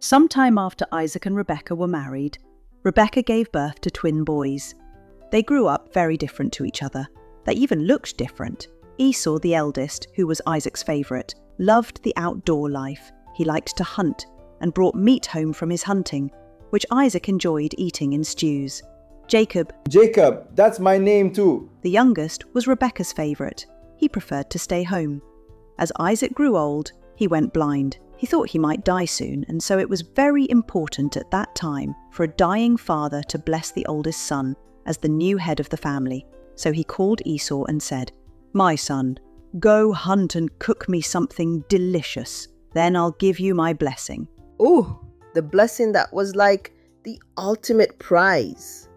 Sometime after Isaac and Rebekah were married, Rebekah gave birth to twin boys. They grew up very different to each other. They even looked different. Esau, the eldest, who was Isaac's favourite, loved the outdoor life. He liked to hunt and brought meat home from his hunting, which Isaac enjoyed eating in stews. Jacob, that's my name too. the youngest, was Rebekah's favourite. He preferred to stay home. As Isaac grew old, he went blind. He thought he might die soon, and so it was very important at that time for a dying father to bless the oldest son as the new head of the family. So he called Esau and said, "My son, go hunt and cook me something delicious. Then I'll give you my blessing." Ooh, the blessing that was like the ultimate prize.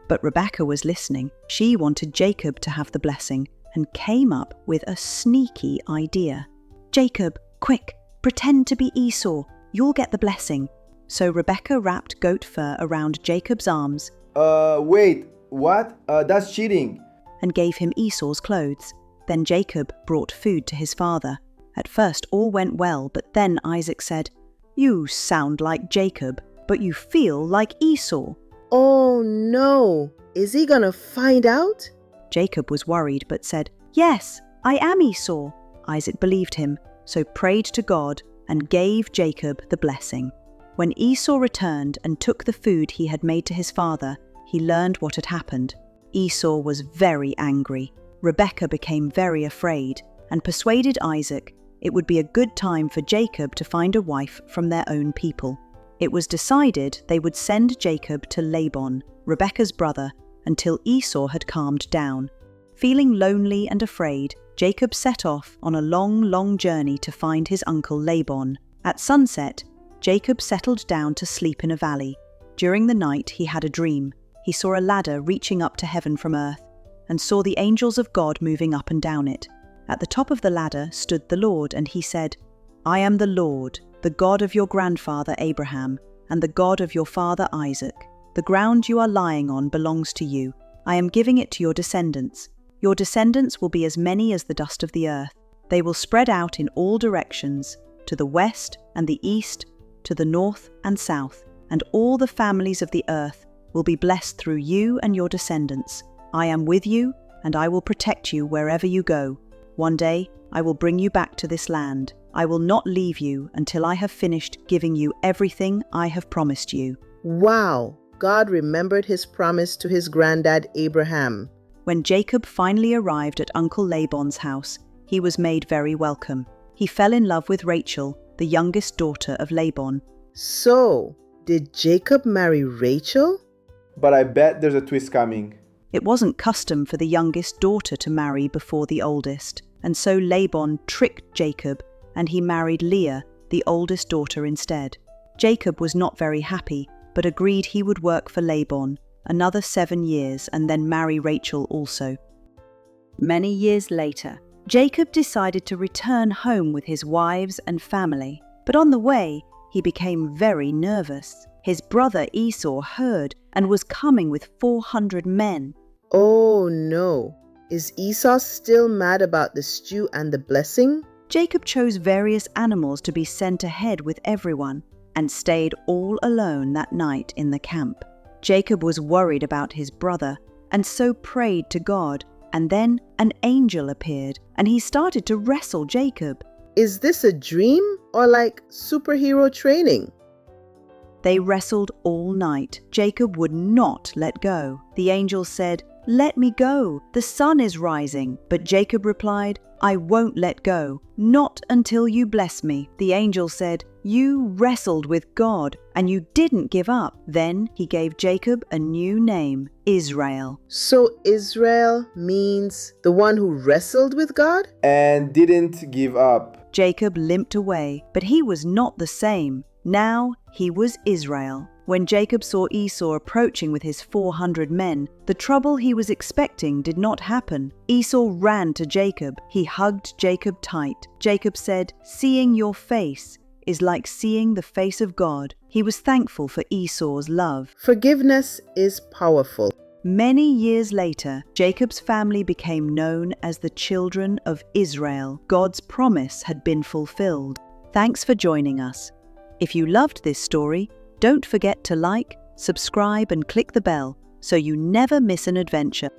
But Rebekah was listening. She wanted Jacob to have the blessing and came up with a sneaky idea. "Jacob, quick, pretend to be Esau. You'll get the blessing." So Rebekah wrapped goat fur around Jacob's arms Wait, what? That's cheating. and gave him Esau's clothes. Then Jacob brought food to his father. At first all went well, but then Isaac said, "You sound like Jacob, but you feel like Esau." Oh no, is he gonna find out? Jacob was worried but said, "Yes, I am Esau." Isaac believed him, so prayed to God and gave Jacob the blessing. When Esau returned and took the food he had made to his father, he learned what had happened. Esau was very angry. Rebekah became very afraid and persuaded Isaac it would be a good time for Jacob to find a wife from their own people. It was decided they would send Jacob to Laban, Rebekah's brother, until Esau had calmed down. Feeling lonely and afraid, Jacob set off on a long journey to find his uncle Laban. At sunset, Jacob settled down to sleep in a valley. During the night, he had a dream. He saw a ladder reaching up to heaven from earth and saw the angels of God moving up and down it. At the top of the ladder stood the Lord, and he said, "I am the Lord, the God of your grandfather Abraham, and the God of your father Isaac. The ground you are lying on belongs to you. I am giving it to your descendants. Your descendants will be as many as the dust of the earth. They will spread out in all directions, to the west and the east, to the north and south, and all the families of the earth will be blessed through you and your descendants. I am with you, and I will protect you wherever you go. One day, I will bring you back to this land. I will not leave you until I have finished giving you everything I have promised you." Wow, God remembered his promise to his granddad Abraham. When Jacob finally arrived at Uncle Laban's house, he was made very welcome. He fell in love with Rachel, the youngest daughter of Laban. So, did Jacob marry Rachel? But I bet there's a twist coming. It wasn't custom for the youngest daughter to marry before the oldest, and so Laban tricked Jacob and he married Leah, the oldest daughter, instead. Jacob was not very happy, but agreed he would work for Laban another 7 years and then marry Rachel also. Many years later, Jacob decided to return home with his wives and family, but on the way, he became very nervous. His brother Esau heard and was coming with 400 men. Oh no, is Esau still mad about the stew and the blessing? Jacob chose various animals to be sent ahead with everyone and stayed all alone that night in the camp. Jacob was worried about his brother and so prayed to God, and then an angel appeared and he started to wrestle Jacob. Is this a dream or like superhero training? They wrestled all night. Jacob would not let go. The angel said, "Let me go. The sun is rising." But Jacob replied, "I won't let go. Not until you bless me." The angel said, "You wrestled with God and you didn't give up." Then he gave Jacob a new name, Israel. So Israel means the one who wrestled with God? And didn't give up. Jacob limped away, but he was not the same. Now he was Israel. When Jacob saw Esau approaching with his 400 men, the trouble he was expecting did not happen. Esau ran to Jacob. He hugged Jacob tight. Jacob said, "Seeing your face is like seeing the face of God." He was thankful for Esau's love. Forgiveness is powerful. Many years later, Jacob's family became known as the children of Israel. God's promise had been fulfilled. Thanks for joining us. If you loved this story, don't forget to like, subscribe and click the bell so you never miss an adventure.